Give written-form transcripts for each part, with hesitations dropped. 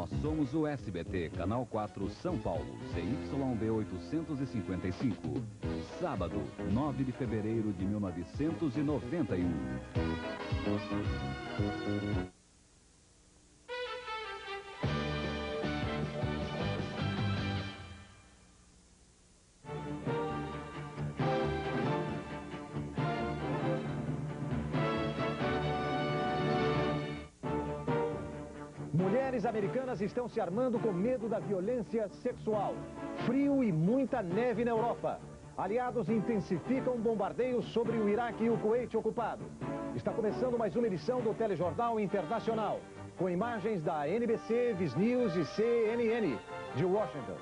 Nós somos o SBT, Canal 4, São Paulo, CYB 855. Sábado, 9 de fevereiro de 1991. Mulheres americanas estão se armando com medo da violência sexual. Frio e muita neve na Europa. Aliados intensificam bombardeios sobre o Iraque e o Kuwait ocupado. Está começando mais uma edição do Telejornal Internacional, com imagens da NBC, Viz News e CNN de Washington.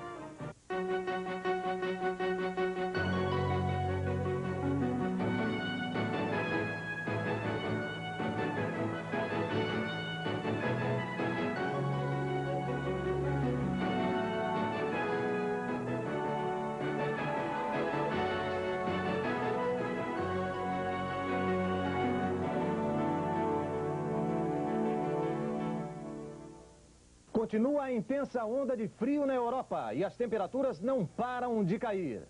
Continua a intensa onda de frio na Europa e as temperaturas não param de cair.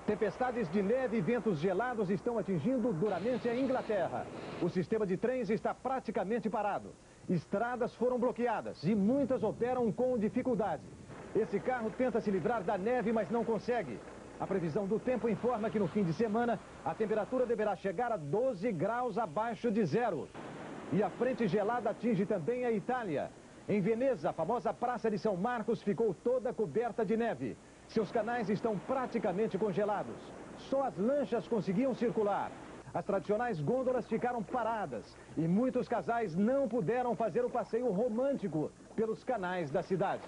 Tempestades de neve e ventos gelados estão atingindo duramente a Inglaterra. O sistema de trens está praticamente parado. Estradas foram bloqueadas e muitas operam com dificuldade. Esse carro tenta se livrar da neve, mas não consegue. A previsão do tempo informa que no fim de semana a temperatura deverá chegar a 12 graus abaixo de zero. E a frente gelada atinge também a Itália. Em Veneza, a famosa Praça de São Marcos ficou toda coberta de neve. Seus canais estão praticamente congelados. Só as lanchas conseguiam circular. As tradicionais gôndolas ficaram paradas e muitos casais não puderam fazer o passeio romântico pelos canais da cidade.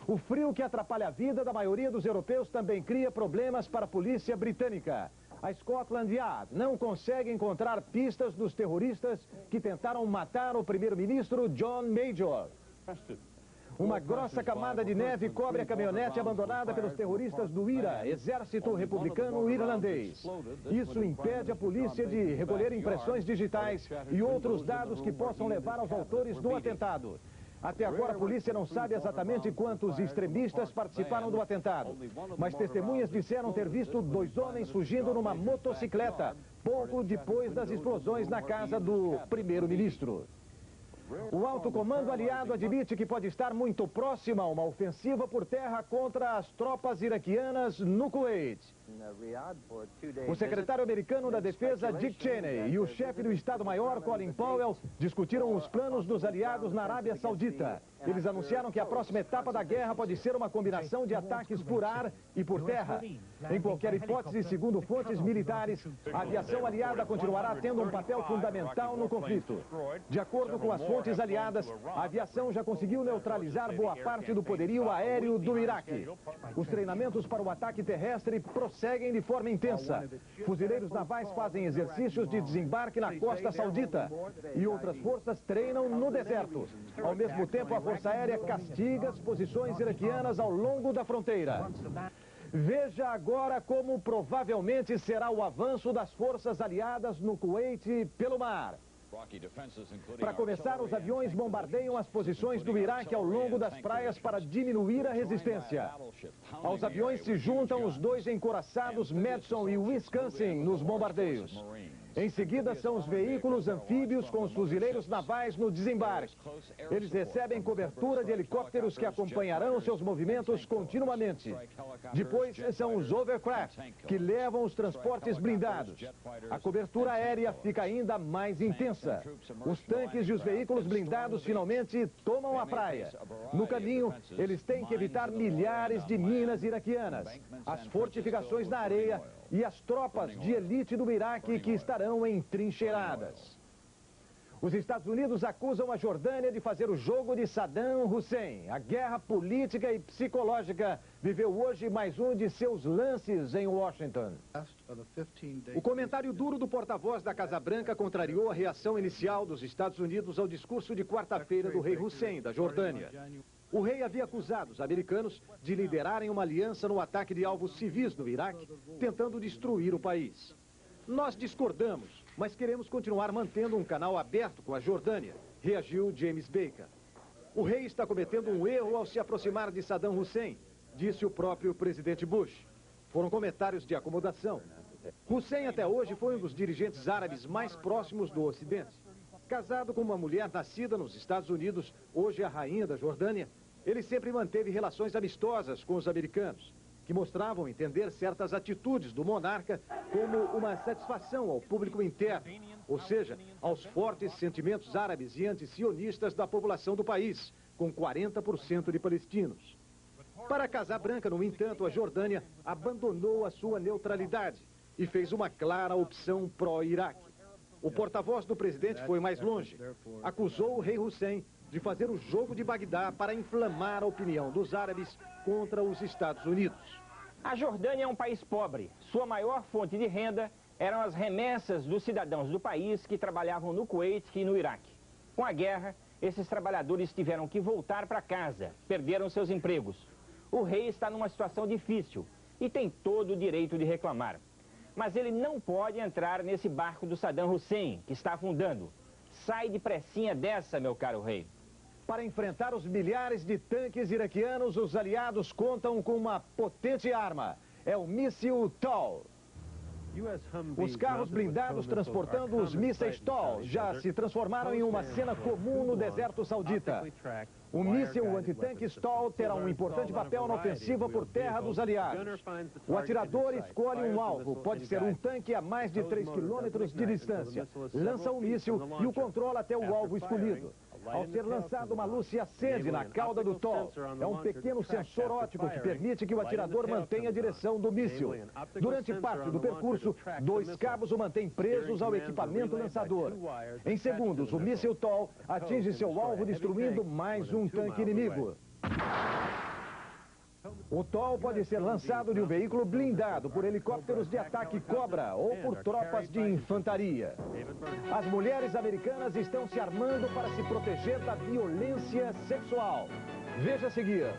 O frio que atrapalha a vida da maioria dos europeus também cria problemas para a polícia britânica. A Scotland Yard não consegue encontrar pistas dos terroristas que tentaram matar o primeiro-ministro John Major. Uma grossa camada de neve cobre a caminhonete abandonada pelos terroristas do IRA, Exército Republicano Irlandês. Isso impede a polícia de recolher impressões digitais e outros dados que possam levar aos autores do atentado. Até agora a polícia não sabe exatamente quantos extremistas participaram do atentado, mas testemunhas disseram ter visto 2 homens fugindo numa motocicleta, pouco depois das explosões na casa do primeiro-ministro. O alto comando aliado admite que pode estar muito próximo a uma ofensiva por terra contra as tropas iraquianas no Kuwait. O secretário americano da Defesa, Dick Cheney, e o chefe do Estado-Maior, Colin Powell, discutiram os planos dos aliados na Arábia Saudita. Eles anunciaram que a próxima etapa da guerra pode ser uma combinação de ataques por ar e por terra. Em qualquer hipótese, segundo fontes militares, a aviação aliada continuará tendo um papel fundamental no conflito. De acordo com as fontes aliadas, a aviação já conseguiu neutralizar boa parte do poderio aéreo do Iraque. Os treinamentos para o ataque terrestre prosseguem de forma intensa. Fuzileiros navais fazem exercícios de desembarque na costa saudita e outras forças treinam no deserto. Ao mesmo tempo, a Força Aérea castiga as posições iraquianas ao longo da fronteira. Veja agora como provavelmente será o avanço das forças aliadas no Kuwait pelo mar. Para começar, os aviões bombardeiam as posições do Iraque ao longo das praias para diminuir a resistência. Aos aviões se juntam os 2 encouraçados Madison e Wisconsin nos bombardeios. Em seguida são os veículos anfíbios com os fuzileiros navais no desembarque. Eles recebem cobertura de helicópteros que acompanharão seus movimentos continuamente. Depois são os overcraft, que levam os transportes blindados. A cobertura aérea fica ainda mais intensa. Os tanques e os veículos blindados finalmente tomam a praia. No caminho, eles têm que evitar milhares de minas iraquianas, as fortificações na areia e as tropas de elite do Iraque que estarão entrincheiradas. Os Estados Unidos acusam a Jordânia de fazer o jogo de Saddam Hussein. A guerra política e psicológica viveu hoje mais um de seus lances em Washington. O comentário duro do porta-voz da Casa Branca contrariou a reação inicial dos Estados Unidos ao discurso de quarta-feira do rei Hussein, da Jordânia. O rei havia acusado os americanos de liderarem uma aliança no ataque de alvos civis no Iraque, tentando destruir o país. Nós discordamos, mas queremos continuar mantendo um canal aberto com a Jordânia, reagiu James Baker. O rei está cometendo um erro ao se aproximar de Saddam Hussein, disse o próprio presidente Bush. Foram comentários de acomodação. Hussein até hoje foi um dos dirigentes árabes mais próximos do Ocidente. Casado com uma mulher nascida nos Estados Unidos, hoje a rainha da Jordânia, ele sempre manteve relações amistosas com os americanos, que mostravam entender certas atitudes do monarca como uma satisfação ao público interno, ou seja, aos fortes sentimentos árabes e antisionistas da população do país, com 40% de palestinos. Para a Casa Branca, no entanto, a Jordânia abandonou a sua neutralidade e fez uma clara opção pró-Iraque. O porta-voz do presidente foi mais longe. Acusou o rei Hussein de fazer o jogo de Bagdá para inflamar a opinião dos árabes contra os Estados Unidos. A Jordânia é um país pobre. Sua maior fonte de renda eram as remessas dos cidadãos do país que trabalhavam no Kuwait e no Iraque. Com a guerra, esses trabalhadores tiveram que voltar para casa, perderam seus empregos. O rei está numa situação difícil e tem todo o direito de reclamar. Mas ele não pode entrar nesse barco do Saddam Hussein, que está afundando. Sai depressinha dessa, meu caro rei. Para enfrentar os milhares de tanques iraquianos, os aliados contam com uma potente arma. É o míssil TOW. Os carros blindados transportando os mísseis TOW já se transformaram em uma cena comum no deserto saudita. O míssil antitanques TOW terá um importante papel na ofensiva por terra dos aliados. O atirador escolhe um alvo, pode ser um tanque a mais de 3 quilômetros de distância. Lança o míssil e o controla até o alvo escolhido. Ao ser lançado, uma luz se acende na cauda do TOW. É um pequeno sensor óptico que permite que o atirador mantenha a direção do míssil. Durante parte do percurso, 2 cabos o mantêm presos ao equipamento lançador. Em segundos, o míssil TOW atinge seu alvo, destruindo mais um tanque inimigo. O TOW pode ser lançado de um veículo blindado por helicópteros de ataque Cobra ou por tropas de infantaria. As mulheres americanas estão se armando para se proteger da violência sexual. Veja a seguir.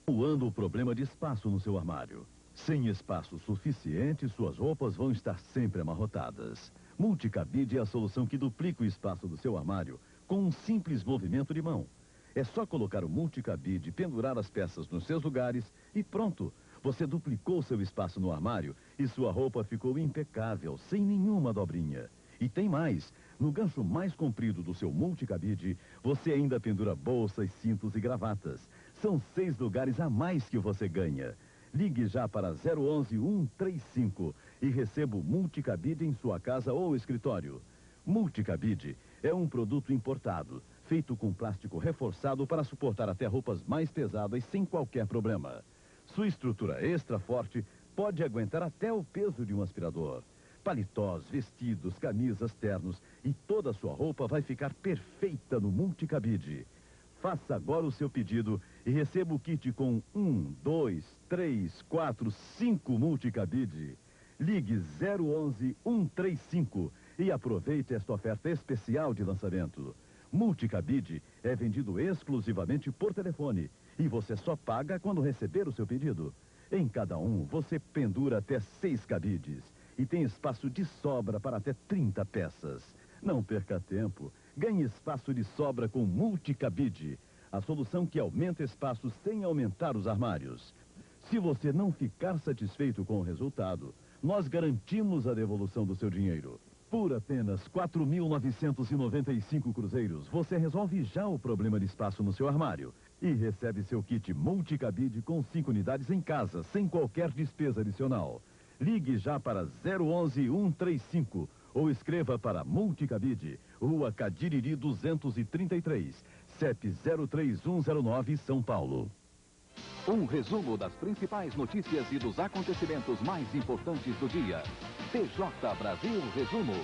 O problema de espaço no seu armário. Sem espaço suficiente, suas roupas vão estar sempre amarrotadas. Multicabide é a solução que duplica o espaço do seu armário com um simples movimento de mão. É só colocar o multicabide, pendurar as peças nos seus lugares e pronto. Você duplicou seu espaço no armário e sua roupa ficou impecável, sem nenhuma dobrinha. E tem mais. No gancho mais comprido do seu multicabide, você ainda pendura bolsas, cintos e gravatas. São 6 lugares a mais que você ganha. Ligue já para 011 135 e receba o multicabide em sua casa ou escritório. Multicabide é um produto importado, feito com plástico reforçado para suportar até roupas mais pesadas sem qualquer problema. Sua estrutura extra forte pode aguentar até o peso de um aspirador. Paletós, vestidos, camisas, ternos e toda a sua roupa vai ficar perfeita no multicabide. Faça agora o seu pedido e receba o kit com 1, 2, 3, 4, 5 multicabide. Ligue 011 135 e aproveite esta oferta especial de lançamento. Multicabide é vendido exclusivamente por telefone e você só paga quando receber o seu pedido. Em cada um, você pendura até 6 cabides e tem espaço de sobra para até 30 peças. Não perca tempo. Ganhe espaço de sobra com Multicabide, a solução que aumenta espaço sem aumentar os armários. Se você não ficar satisfeito com o resultado, nós garantimos a devolução do seu dinheiro. Por apenas 4.995 cruzeiros, você resolve já o problema de espaço no seu armário e recebe seu kit Multicabide com 5 unidades em casa, sem qualquer despesa adicional. Ligue já para 011 135 ou escreva para Multicabide, Rua Cadiriri 233, CEP 03109, São Paulo. Um resumo das principais notícias e dos acontecimentos mais importantes do dia. TJ Brasil Resumo.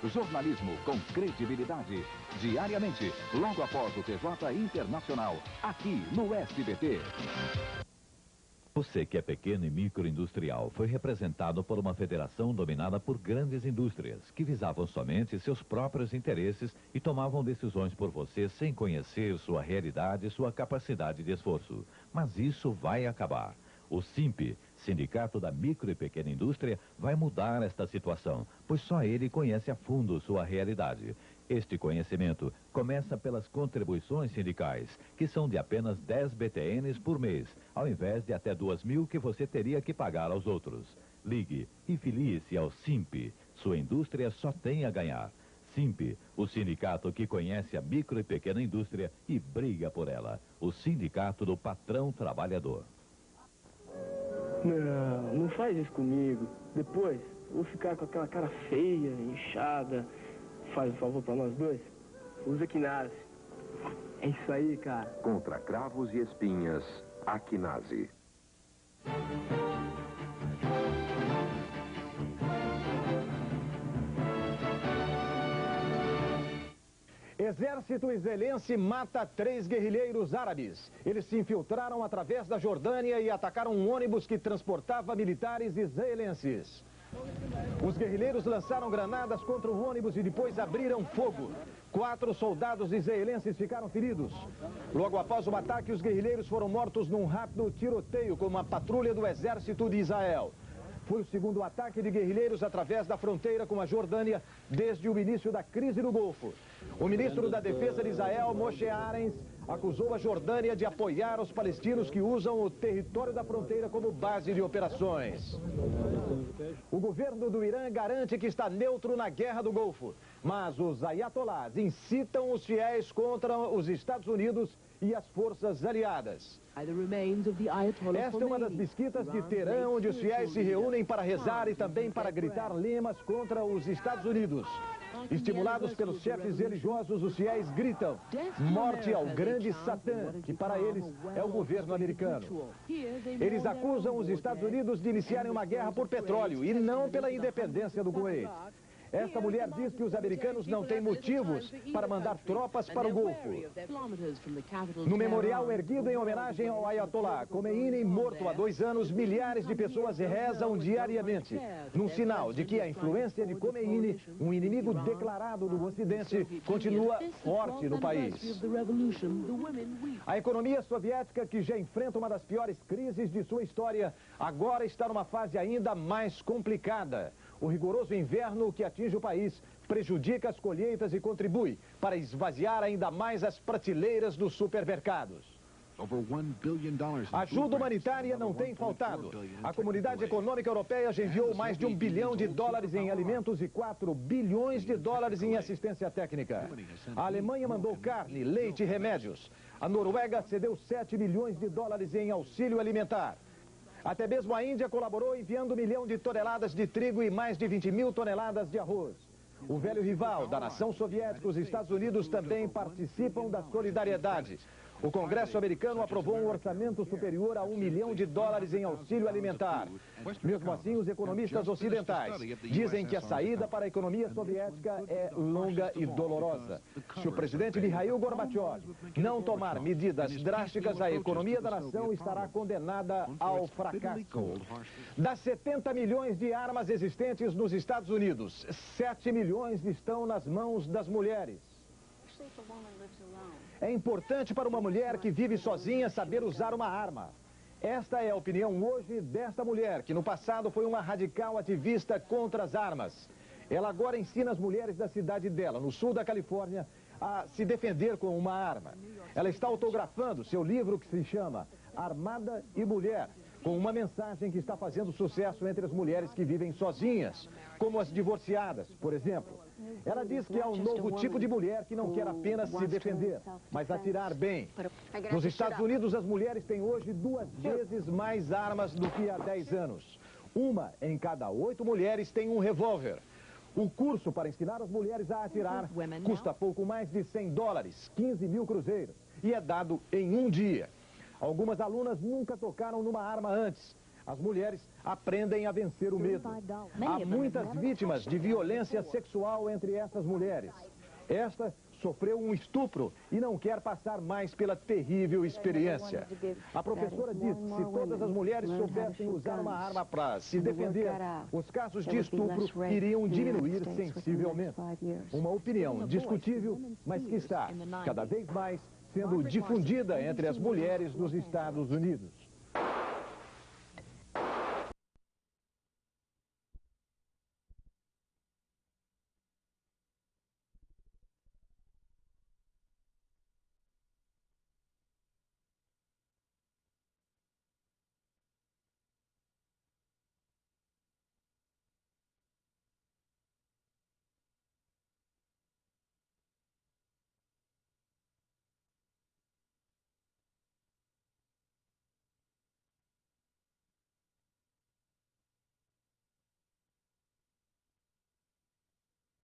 Jornalismo com credibilidade. Diariamente, logo após o TJ Internacional, aqui no SBT. Você que é pequeno e microindustrial foi representado por uma federação dominada por grandes indústrias, que visavam somente seus próprios interesses e tomavam decisões por você sem conhecer sua realidade e sua capacidade de esforço. Mas isso vai acabar. O SINP, Sindicato da Micro e Pequena Indústria, vai mudar esta situação, pois só ele conhece a fundo sua realidade. Este conhecimento começa pelas contribuições sindicais, que são de apenas 10 BTNs por mês, ao invés de até 2.000 que você teria que pagar aos outros. Ligue e filie-se ao SINP. Sua indústria só tem a ganhar. SINP, o sindicato que conhece a micro e pequena indústria e briga por ela. O sindicato do patrão trabalhador. Não faz isso comigo. Depois, eu vou ficar com aquela cara feia, inchada. Faz um favor pra nós dois. Usa Quinase. É isso aí, cara. Contra cravos e espinhas, a Quinase. Exército israelense mata 3 guerrilheiros árabes. Eles se infiltraram através da Jordânia e atacaram um ônibus que transportava militares israelenses. Os guerrilheiros lançaram granadas contra o ônibus e depois abriram fogo. 4 soldados israelenses ficaram feridos. Logo após o ataque, os guerrilheiros foram mortos num rápido tiroteio com uma patrulha do exército de Israel. Foi o segundo ataque de guerrilheiros através da fronteira com a Jordânia desde o início da crise do Golfo. O ministro da Defesa de Israel, Moshe Arens, acusou a Jordânia de apoiar os palestinos que usam o território da fronteira como base de operações. O governo do Irã garante que está neutro na guerra do Golfo, mas os ayatolás incitam os fiéis contra os Estados Unidos e as forças aliadas. Esta é uma das mesquitas de Teherã, onde os fiéis se reúnem para rezar e também para gritar lemas contra os Estados Unidos. Estimulados pelos chefes religiosos, os fiéis gritam: morte ao grande Satã, que para eles é o governo americano. Eles acusam os Estados Unidos de iniciarem uma guerra por petróleo e não pela independência do Kuwait. Esta mulher diz que os americanos não têm motivos para mandar tropas para o Golfo. No memorial erguido em homenagem ao Ayatollah Khomeini, morto há 2 anos, milhares de pessoas rezam diariamente, num sinal de que a influência de Khomeini, um inimigo declarado do Ocidente, continua forte no país. A economia soviética, que já enfrenta uma das piores crises de sua história, agora está numa fase ainda mais complicada. O rigoroso inverno que atinge o país prejudica as colheitas e contribui para esvaziar ainda mais as prateleiras dos supermercados. Ajuda humanitária não tem faltado. A Comunidade Econômica Europeia já enviou mais de $1 bilhão em alimentos e $4 bilhões em assistência técnica. A Alemanha mandou carne, leite e remédios. A Noruega cedeu $7 milhões em auxílio alimentar. Até mesmo a Índia colaborou enviando 1 milhão de toneladas de trigo e mais de 20.000 toneladas de arroz. O velho rival da nação soviética, os Estados Unidos, também participam da solidariedade. O Congresso americano aprovou um orçamento superior a $1 milhão em auxílio alimentar. Mesmo assim, os economistas ocidentais dizem que a saída para a economia soviética é longa e dolorosa. Se o presidente Mikhail Gorbachev não tomar medidas drásticas, a economia da nação estará condenada ao fracasso. Das 70 milhões de armas existentes nos Estados Unidos, 7 milhões estão nas mãos das mulheres. É importante para uma mulher que vive sozinha saber usar uma arma. Esta é a opinião hoje desta mulher, que no passado foi uma radical ativista contra as armas. Ela agora ensina as mulheres da cidade dela, no sul da Califórnia, a se defender com uma arma. Ela está autografando seu livro que se chama Armada e Mulher, com uma mensagem que está fazendo sucesso entre as mulheres que vivem sozinhas, como as divorciadas, por exemplo. Ela diz que é um novo tipo de mulher que não quer apenas se defender, mas atirar bem. Nos Estados Unidos, as mulheres têm hoje 2 vezes mais armas do que há 10 anos. 1 em cada 8 mulheres tem um revólver. O curso para ensinar as mulheres a atirar custa pouco mais de $100, 15 mil cruzeiros, e é dado em um dia. Algumas alunas nunca tocaram numa arma antes. As mulheres aprendem a vencer o medo. Há muitas vítimas de violência sexual entre essas mulheres. Esta sofreu um estupro e não quer passar mais pela terrível experiência. A professora diz que se todas as mulheres soubessem usar uma arma para se defender, os casos de estupro iriam diminuir sensivelmente. Uma opinião discutível, mas que está cada vez mais sendo difundida entre as mulheres dos Estados Unidos.